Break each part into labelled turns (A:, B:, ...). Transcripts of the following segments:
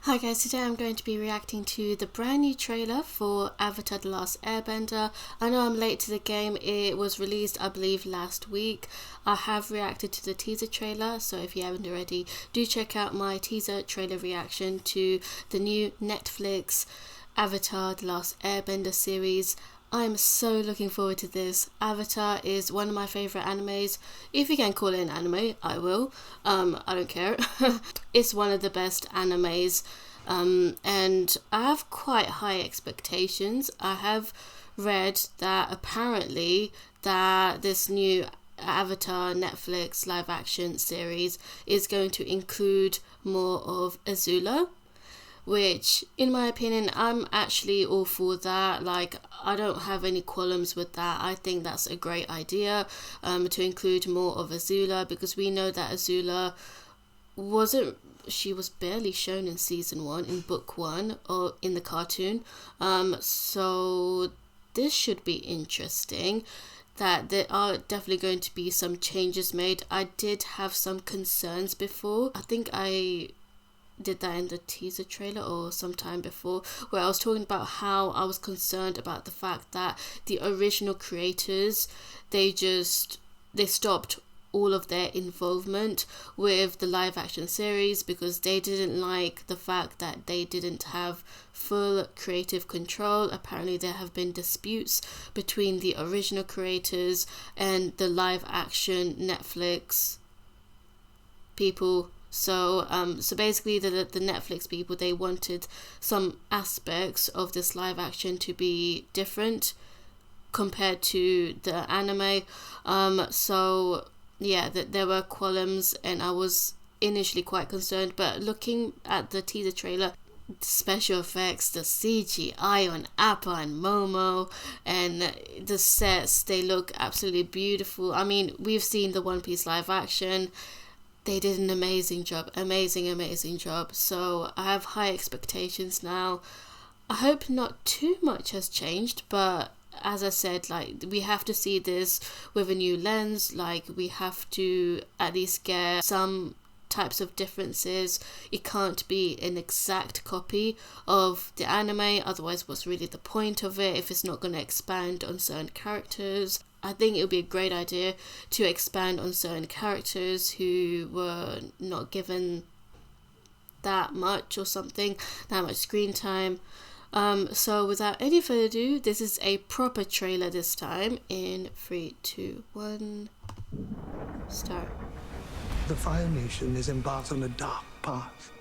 A: Hi guys, today I'm going to be reacting to the brand new trailer for Avatar The Last Airbender. I know I'm late to the game. It was released, I believe, last week. I have reacted to the teaser trailer, so if you haven't already, do check out my teaser trailer reaction to the new Netflix Avatar The Last Airbender series. I'm so looking forward to this. Avatar is one of my favourite animes. If you can call it an anime, I will. I don't care. It's one of the best animes. And I have quite high expectations. I have read that apparently that this new Avatar Netflix live action series is going to include more of Azula, which in my opinion I'm actually all for that. Like, I don't have any qualms with that. I think that's a great idea, to include more of Azula, because we know that Azula she was barely shown in season 1, in book 1, or in the cartoon. So this should be interesting. That there are definitely going to be some changes made. I did have some concerns before. I think I did that in the teaser trailer or sometime before, where I was talking about how I was concerned about the fact that the original creators, they stopped all of their involvement with the live action series because they didn't like the fact that they didn't have full creative control. Apparently there have been disputes between the original creators and the live action Netflix people. So basically the Netflix people, they wanted some aspects of this live action to be different compared to the anime. So yeah, there were qualms and I was initially quite concerned, but looking at the teaser trailer, the special effects, the CGI on Appa and Momo, and the sets, they look absolutely beautiful. I mean, we've seen the One Piece live action. They did an amazing job, amazing job. So I have high expectations now. I hope not too much has changed, but as I said, like, we have to see this with a new lens. Like, we have to at least get some types of differences. It can't be an exact copy of the anime, otherwise what's really the point of it if it's not going to expand on certain characters. I think it would be a great idea to expand on certain characters who were not given that much or something, that much screen time. So without any further ado, this is a proper trailer this time. In 3, 2, 1, start.
B: The Fire Nation is embarked on a dark path,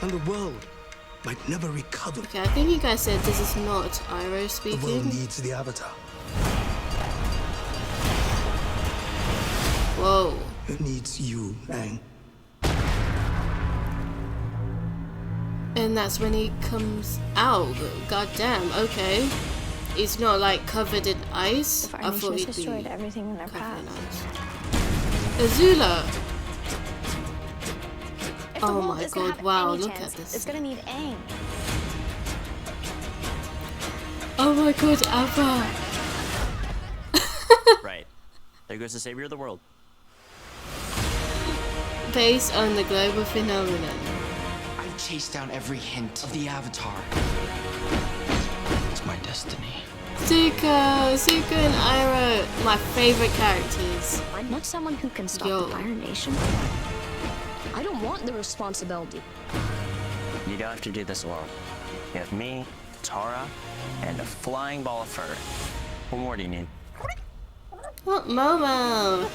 B: and the world might never recover.
A: Okay, I think you guys said this is not Iroh speaking.
B: The world needs the Avatar.
A: Whoa.
B: It needs you, Aang.
A: And that's when he comes out. God damn, okay. He's not like covered in ice.
C: The
A: I
C: Fire
A: thought
C: Nation
A: he'd
C: has
A: be
C: destroyed everything in their
A: covered in
C: path.
A: ice. Azula!
C: If the
A: Oh
C: world
A: my
C: is gonna
A: god,
C: have
A: wow,
C: any
A: look
C: chance,
A: at this.
C: it's gonna need Aang.
A: Oh my god, Appa!
D: Right. There goes the savior of the world.
A: Based on the global phenomenon.
E: I chased down every hint of the Avatar. It's my destiny.
A: Zuko and Iroh, my favorite characters.
F: I'm not someone who can stop the Fire Nation. I don't want the responsibility.
D: You don't have to do this alone. You have me, Tara, and a flying ball of fur. What more do you need?
A: What, Momo?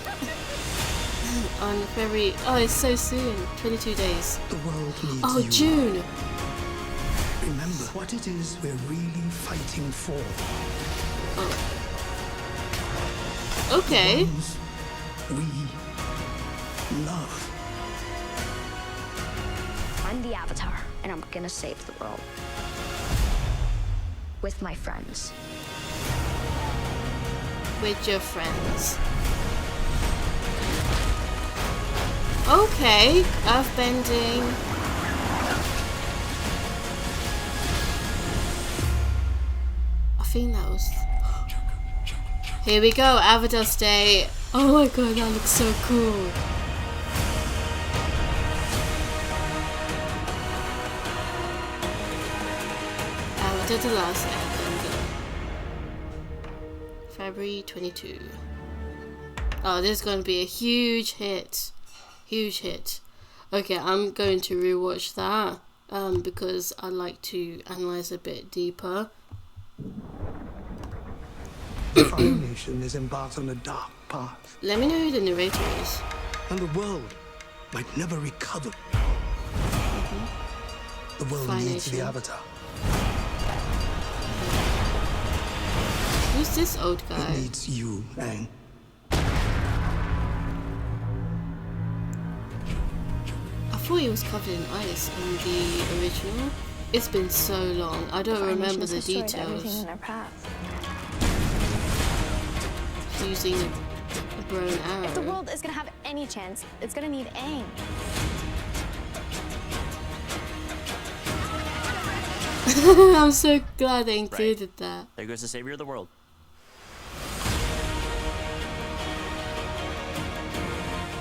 A: On February, oh, it's so soon, 22 days.
B: The world needs
A: Oh,
B: you.
A: June.
B: Remember what it is we're really fighting for.
A: Oh. Okay.
B: Ones we love.
F: I'm the Avatar, and I'm gonna save the world. With my friends.
A: With your friends. Okay, earthbending. I think that was... Here we go, Avatar Day. Oh my god, that looks so cool. Avatar The Last Airbender. February 22. Oh, this is going to be a huge hit. Huge hit. Okay, I'm going to rewatch that because I like to analyze a bit deeper.
B: The Fire Nation is embarked on a dark path,
A: Let me know who the narrator is.
B: and the world might never recover. The world
A: Fire
B: needs
A: Nation.
B: the Avatar.
A: Who's this old
B: It
A: guy?
B: needs you, Aang.
A: I thought he was covered in ice in the original. It's been so long. I don't remember the
F: Everything
A: details.
F: in their path.
A: He's using a bow and arrow.
C: If the world is gonna have any chance, it's gonna need Aang.
A: I'm so glad they included that.
D: There goes the savior of the world.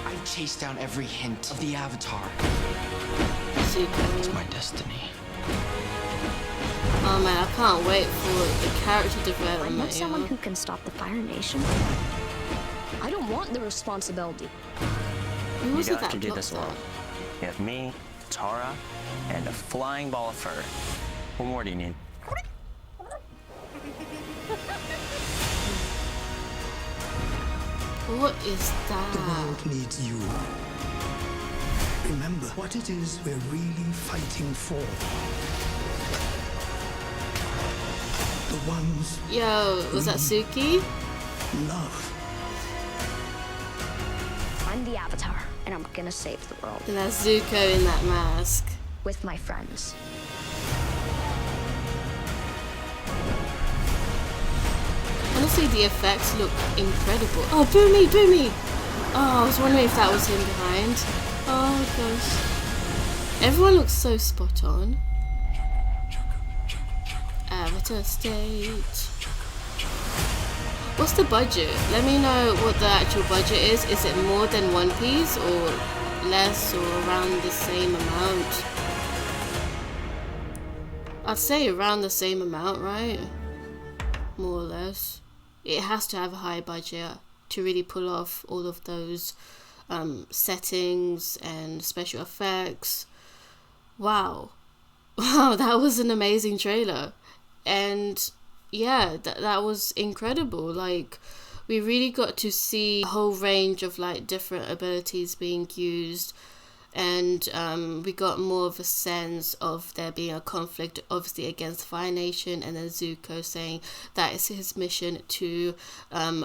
E: I chased down every hint of the Avatar.
A: Zuko.
E: My destiny.
A: Oh man, I can't wait for the character
F: I
A: development.
F: want someone
A: yo.
F: who can stop the Fire Nation. I don't want the responsibility.
A: Who
D: You
A: was it
D: don't have
A: that
D: to do
A: blocked
D: this
A: that?
D: alone. You have me, Tara, and a flying ball of fur. What more do you need?
A: What is
B: The
A: that?
B: world needs you. Remember what it is we're really fighting for. The ones
A: Yo, was that Suki?
B: love.
F: I'm the Avatar, and I'm gonna save the world
A: And that's Zuko in that mask.
F: with my friends.
A: Honestly, the effects look incredible. Oh, Boomy, Boomy! Oh, I was wondering if that was him behind. Oh gosh. Everyone looks so spot on. Avatar State. What's the budget? Let me know what the actual budget is. Is it more than One Piece or less or around the same amount? I'd say around the same amount, right? More or less. It has to have a high budget to really pull off all of those settings and special effects. Wow. Wow, that was an amazing trailer. And yeah, that was incredible. Like, we really got to see a whole range of like different abilities being used, and we got more of a sense of there being a conflict obviously against Fire Nation, and then Zuko saying that it's his mission to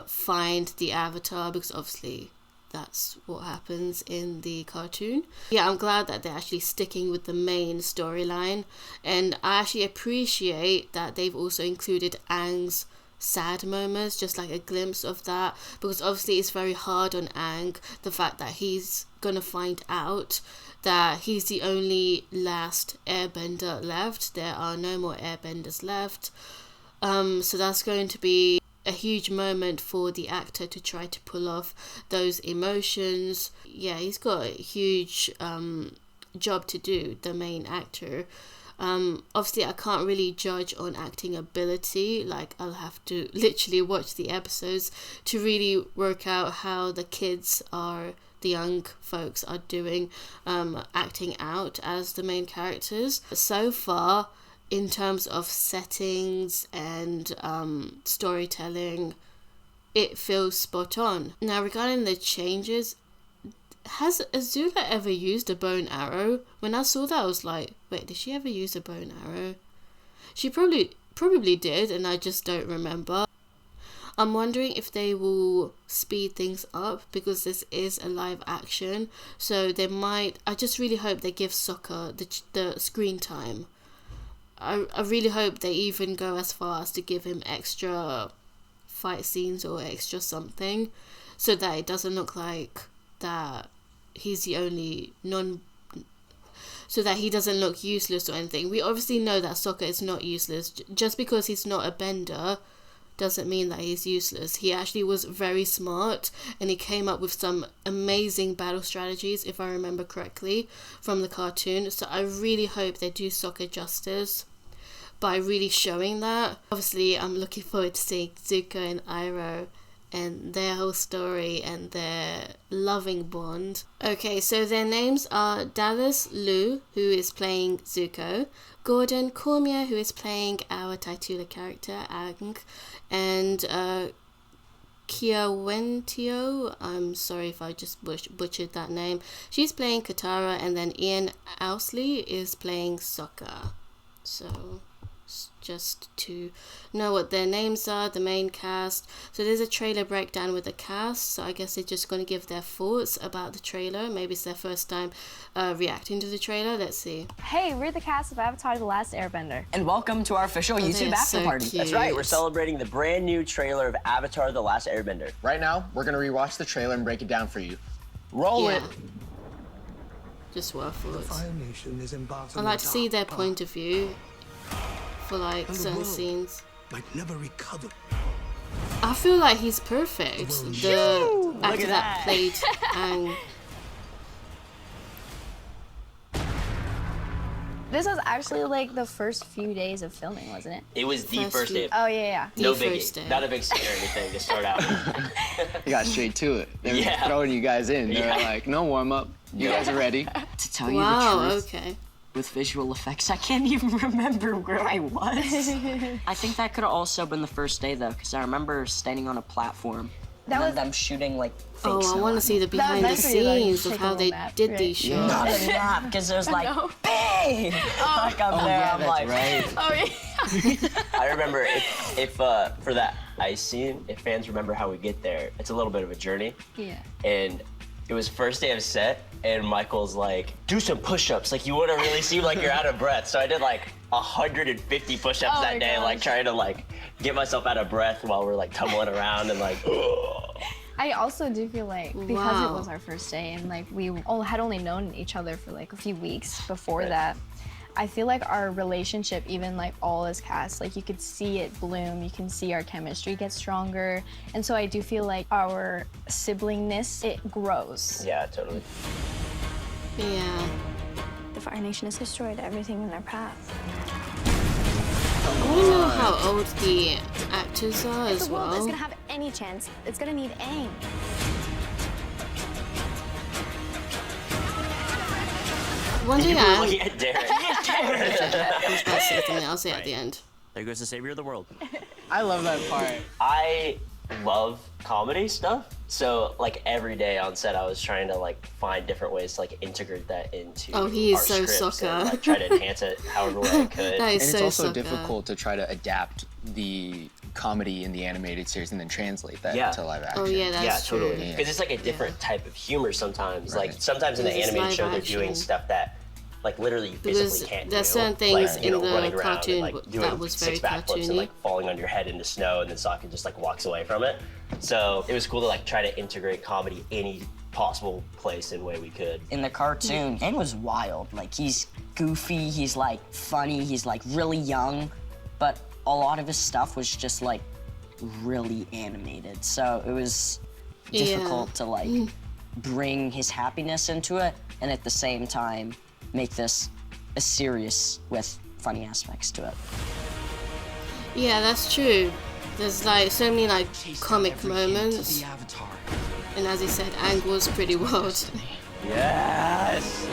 A: find the Avatar, because obviously that's what happens in the cartoon. Yeah, I'm glad that they're actually sticking with the main storyline, and I actually appreciate that they've also included Aang's sad moments, just like a glimpse of that, because obviously it's very hard on Aang, the fact that he's gonna find out that he's the only last airbender left. There are no more airbenders left, so that's going to be a huge moment for the actor to try to pull off those emotions. Yeah, he's got a huge job to do, the main actor. Obviously I can't really judge on acting ability, like I'll have to literally watch the episodes to really work out how the young folks are doing acting out as the main characters. So far, in terms of settings and storytelling, it feels spot on. Now, regarding the changes, has Azula ever used a bow and arrow? When I saw that, I was like, wait, did she ever use a bow and arrow? She probably did, and I just don't remember. I'm wondering if they will speed things up, because this is a live action, so they might. I just really hope they give Sokka the screen time. I really hope they even go as far as to give him extra fight scenes or extra something, so that it doesn't look like that he's the only so that he doesn't look useless or anything. We obviously know that Sokka is not useless. Just because he's not a bender doesn't mean that he's useless. He actually was very smart, and he came up with some amazing battle strategies, if I remember correctly, from the cartoon. So I really hope they do Sokka justice. by really showing that. Obviously, I'm looking forward to seeing Zuko and Iroh and their whole story and their loving bond. Okay, so their names are Dallas Liu, who is playing Zuko, Gordon Cormier, who is playing our titular character, Aang, and Kia Wentio, I'm sorry if I just butchered that name, she's playing Katara, and then Ian Owsley is playing Sokka. So just to know what their names are, the main cast. So there's a trailer breakdown with the cast, so I guess they're just going to give their thoughts about the trailer. Maybe it's their first time reacting to the trailer. Let's see.
C: Hey, we're the cast of Avatar: The Last Airbender.
G: And welcome to our official YouTube
A: they're
G: after
A: so
G: party.
A: cute.
D: That's right, we're celebrating the brand new trailer of Avatar: The Last Airbender.
E: Right now, we're gonna rewatch the trailer and break it down for you. Roll
A: Yeah.
E: it.
A: Just what I thought.
B: Fire Nation is embarked
A: I
B: on
A: like
B: a
A: to see
B: dark
A: their
B: path,
A: point of view for like
B: and the
A: certain
B: world
A: scenes.
B: might never recover.
A: I feel like he's perfect. The actor that played Aang.
C: This was actually like the first few days of filming, wasn't it?
D: It was the
A: First
D: first
A: few-
D: day.
C: Oh, yeah.
D: No
A: the first day.
D: biggie. Not a big scene or anything to start out with.
H: They got straight to it. They were
D: Yeah.
H: throwing you guys in. They were
D: Yeah.
H: like, no warm up. You guys are ready.
G: To tell you
A: Wow,
G: the truth,
A: okay.
G: with visual effects, I can't even remember where I was. I think that could have also been the first day though, because I remember standing on a platform
C: That
G: and
C: was-
G: then them shooting like fake
A: Oh, I
G: snow
A: want to
G: at
A: see
G: me.
A: the behind the
C: nice for you, like,
A: scenes of
C: take a
A: how
C: little
A: they
C: nap,
A: did
C: right?
A: these shots.
G: Not a nap, because there's like, bang! Like up there,
H: Yeah,
G: I'm
H: that's
G: like,
H: right.
C: Oh, yeah.
D: I remember if for that ice scene, if fans remember how we get there, it's a little bit of a journey.
C: Yeah.
D: And it was first day of set, and Michael's like, do some push-ups. Like, you want to really seem like you're out of breath. So I did like 150 push-ups
C: Oh my
D: that day, like
C: gosh.
D: trying to like get myself out of breath while we're like tumbling around and like,
C: I also do feel like because
A: Wow.
C: it was our first day and like we had only known each other for like a few weeks before
D: Right.
C: that, I feel like our relationship, even like all as cast, like you could see it bloom, you can see our chemistry get stronger. And so I do feel like our siblingness, it grows.
D: yeah, totally.
A: Yeah.
F: The Fire Nation has destroyed everything in their path.
A: I want to know how old the actors are
C: If
A: as
C: the world is
A: well.
C: gonna have any chance, it's gonna need Aang.
A: One day
D: You were
A: I'll
D: looking at Darren.
A: say something I'll say at the end.
D: There goes the savior of the world.
H: I love that part.
D: I love comedy stuff. So like every day on set, I was trying to like find different ways to like integrate that into
A: Oh, he is
D: our
A: so
D: scripts
A: Sokka.
D: and like try to enhance it however way I could.
A: That is
H: And it's
A: so
H: also
A: Sokka.
H: difficult to try to adapt the comedy in the animated series and then translate that
D: Yeah.
H: to live action.
A: Oh yeah, that's
D: Yeah,
A: true.
D: totally. Because it's like a different type of humor sometimes.
H: Right.
D: Like sometimes in the
A: Because it's
D: animated show,
A: live
D: they're doing
A: action.
D: stuff that like literally you
A: Because
D: physically can't
A: there's
D: do.
A: certain things
D: like,
A: in the
D: running around
A: cartoon
D: and, like, doing
A: that was very
D: 6 backflips and
A: cartoony.
D: like falling on your head into snow, and then Sokka just like walks away from it. So it was cool to like try to integrate comedy any possible place and way we could.
G: in the cartoon, Aang was wild. Like, he's goofy, he's like funny, he's like really young, but a lot of his stuff was just like really animated. So it was difficult to like bring his happiness into it and at the same time make this a serious with funny aspects to it.
A: Yeah, that's true. There's like so many like
E: Chase down
A: comic
E: every hint of
A: moments,
E: the Avatar.
A: and as he said, Aang was pretty wild.
D: Yes.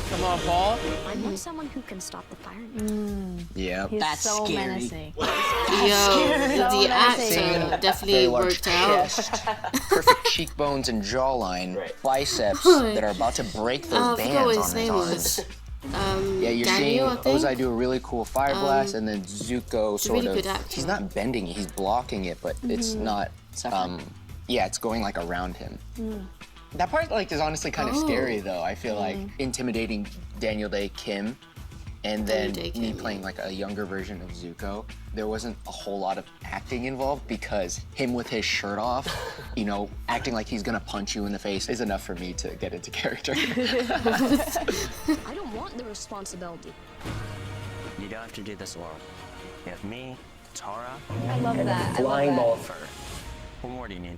H: Come on, Paul.
F: I want someone who can stop the Fire Nation.
H: Yeah.
C: He's
G: That's
C: so
G: scary.
C: menacing.
A: Yo,
C: So
A: the
C: menacing.
A: actor definitely
H: Very large
A: worked out.
H: chest, perfect cheekbones and jawline,
D: Right.
H: biceps
A: Oh,
H: that are about to break
A: I
H: those
A: forgot
H: bands
A: what
H: on
A: his
H: his
A: name
H: arms.
A: was.
H: Yeah, you're
A: Daniel, I
H: seeing
A: think.
H: Ozai do a really cool fire blast, and then Zuko sort
A: really
H: of.
A: good actor.
H: He's not bending it; he's blocking it, but it's not. Yeah, it's going like around him. That part like is honestly kind of scary though. I feel like intimidating Daniel Day Kim, and then
A: Daniel Day
H: me
A: Kim,
H: playing like a younger version of Zuko. There wasn't a whole lot of acting involved because him with his shirt off, you know, acting like he's gonna punch you in the face is enough for me to get into character.
F: I don't want the responsibility.
D: You don't have to do this alone. You have me, Tara,
C: I love
D: and
C: that.
D: a
C: I
D: flying
C: love
D: ball
C: that.
D: of fur. What more do you need?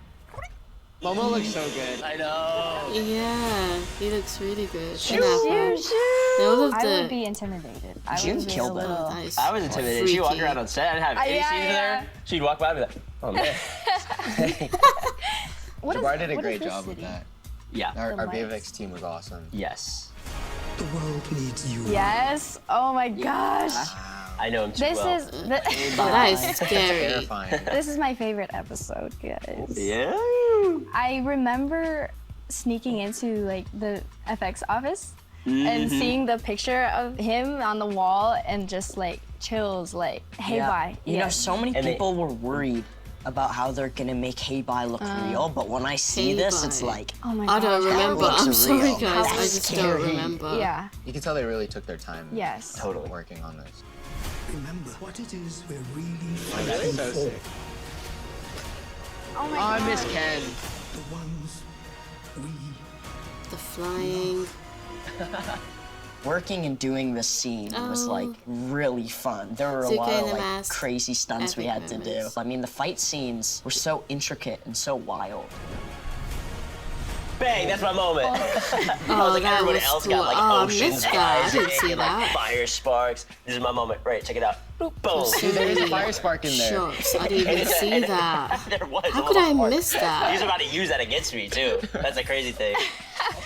H: Momo looks so good.
D: I know.
A: Yeah, he looks really good.
C: Shoo, shoo.
A: All of
C: I
A: the
C: would be intimidated. I
G: June
C: would be a
G: killed it.
C: little.
A: Nice.
D: I was intimidated. She'd walk
A: Freaky.
D: around on set. I didn't have any
C: Yeah,
D: scenes
C: yeah.
D: there. She'd walk by and be like, oh man.
C: What
H: Jabbar did a
C: what
H: great
C: this
H: job with
C: city?
H: that.
D: Yeah.
C: The
H: Our
C: lights.
H: VFX team was awesome.
D: Yes.
B: The world needs you.
C: Yes. Oh my gosh.
D: I know him too
C: This
D: well.
C: is
A: that is scary.
H: Terrifying.
C: this is my favorite episode, guys.
D: Yeah.
C: I remember sneaking into like the FX office and seeing the picture of him on the wall and just like chills, like, hey, bye.
G: You know, so many
D: And they-
G: people were worried about how they're gonna make Hey Bye look real, but when I see
A: Hey
G: this,
A: Bye.
G: it's like,
C: Oh my
A: I
C: gosh.
A: don't remember.
G: looks
A: I'm sorry,
G: real.
A: guys. I
G: That's
A: just
G: scary.
A: don't remember.
C: Yeah.
H: You can tell they really took their time.
C: Yes.
D: Totally.
H: Working on this.
B: Remember what it is we're really
H: That's
B: fighting
H: so
B: for.
H: sick.
C: Oh my
H: Oh, I
C: gosh.
H: miss Ken.
B: The ones we
A: The flying.
G: working and doing this scene was like really fun. There were a
A: Zuko
G: lot
A: in
G: of
A: the
G: like
A: mask.
G: crazy stunts we
A: Epic
G: had to do.
A: moments.
G: I mean, the fight scenes were so intricate and so wild.
D: Bang, that's my moment. I was
A: Oh,
D: like,
A: that
D: everyone
A: was
D: else
A: cool.
D: got like
A: Oh, I
D: oceans
A: missed that. I
D: rising
A: didn't see
D: and, like,
A: that.
D: fire sparks. This is my moment. Right, check it out. Boom.
H: Dude, there is a fire spark in there.
A: Shots. I didn't even see that.
D: There was.
A: How
D: a
A: could
D: little
A: I
D: spark.
A: miss
D: He's
A: that?
D: about to use that against me too. That's a crazy thing.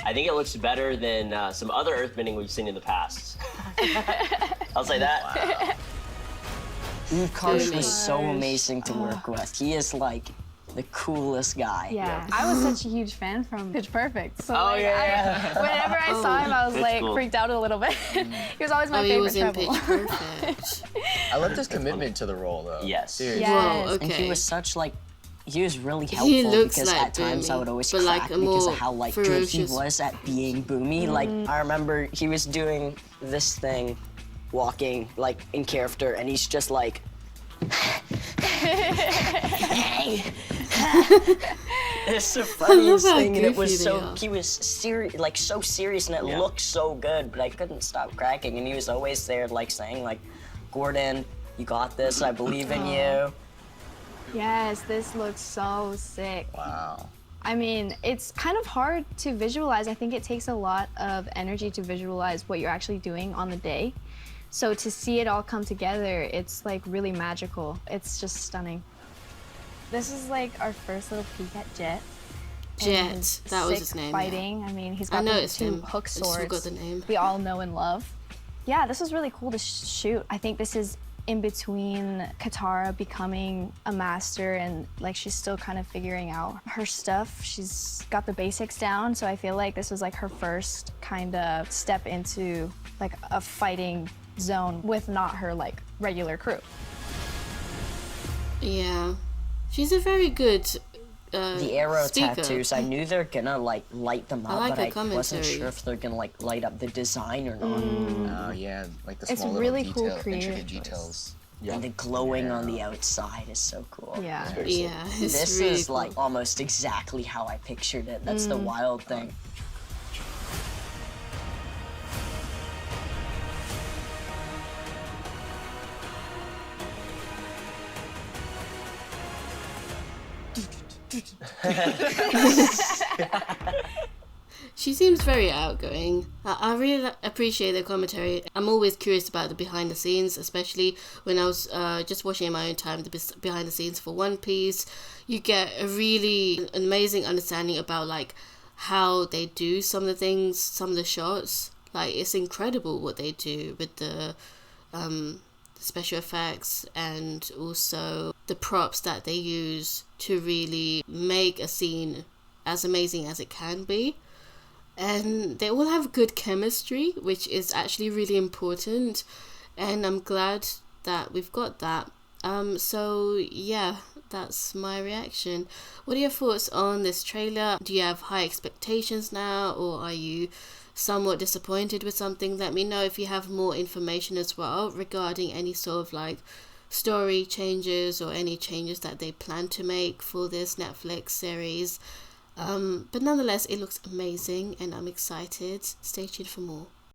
D: I think it looks better than some other earthbending we've seen in the past. I'll say that.
G: Karsh was so
C: Karsh.
G: amazing to work with. He is like the coolest guy.
C: Yeah, I was such a huge fan from Pitch Perfect. So like,
D: yeah.
C: whenever I saw him, I was
D: That's
C: like
D: cool.
C: freaked out a little bit. He was always my
A: Oh, he
C: favorite
A: was in
C: trouble.
A: Pitch Perfect.
H: I loved his commitment to the role, though.
D: Yes.
H: Seriously.
C: Yes.
A: Whoa,
G: And
A: okay.
G: he was such like, he was really helpful
A: He looks
G: because
A: like
G: at times I
A: Boomy,
G: would always
A: but, like,
G: crack
A: a
G: because
A: more
G: of how like good he
A: ferocious-
G: was at being Boomy. Like I remember he was doing this thing, walking like in character, and he's just like, hey. It's the funniest
A: how
G: thing, and it
A: goofy
G: was
A: they
G: so
A: are.
G: he was serious, like so serious, and it
D: Yeah.
G: looked so good, but I couldn't stop cracking, and he was always there, like saying like, Gordon, you got this, I believe in you.
C: Yes, this looks so sick.
H: Wow.
C: I mean, it's kind of hard to visualize. I think it takes a lot of energy to visualize what you're actually doing on the day. So to see it all come together, it's like really magical. It's just stunning. This is like our first little peek at Jet. and
A: Jet,
C: his
A: that was
C: sick
A: his name, yeah.
C: Fighting. I mean, he's
A: I
C: got the
A: noticed
C: two
A: him.
C: hook
A: I just forgot
C: swords
A: the name.
C: we all know and love. Yeah, this was really cool to shoot. I think this is in between Katara becoming a master and like she's still kind of figuring out her stuff. She's got the basics down, so I feel like this was like her first kind of step into like a fighting zone with not her like regular crew.
A: Yeah. She's a very good
G: The arrow
A: speaker.
G: tattoos, I knew they're gonna like light them up,
A: like
G: but
A: her
G: I wasn't
A: commentary.
G: sure if they're gonna like light up the design or not.
H: Oh, yeah. Like the
C: It's
H: small
C: really
H: little
C: cool
H: detail,
C: creative
H: intricate
C: choice.
H: details.
G: And the glowing on the outside is so cool.
C: Yeah.
A: Yeah, it's
G: This
A: really
G: is
A: cool.
G: like almost exactly how I pictured it. That's the wild thing.
A: She seems very outgoing. I really appreciate the commentary. I'm always curious about the behind the scenes, especially when I was just watching in my own time the behind the scenes for One Piece. You get a really amazing understanding about like how they do some of the things, some of the shots. Like it's incredible what they do with the special effects and also the props that they use to really make a scene as amazing as it can be. And they all have good chemistry, which is actually really important, and I'm glad that we've got that. So yeah, that's my reaction. What are your thoughts on this trailer? Do you have high expectations now, or are you somewhat disappointed with something? Let me know if you have more information as well regarding any sort of like story changes or any changes that they plan to make for this Netflix series. But nonetheless, it looks amazing and I'm excited. Stay tuned for more.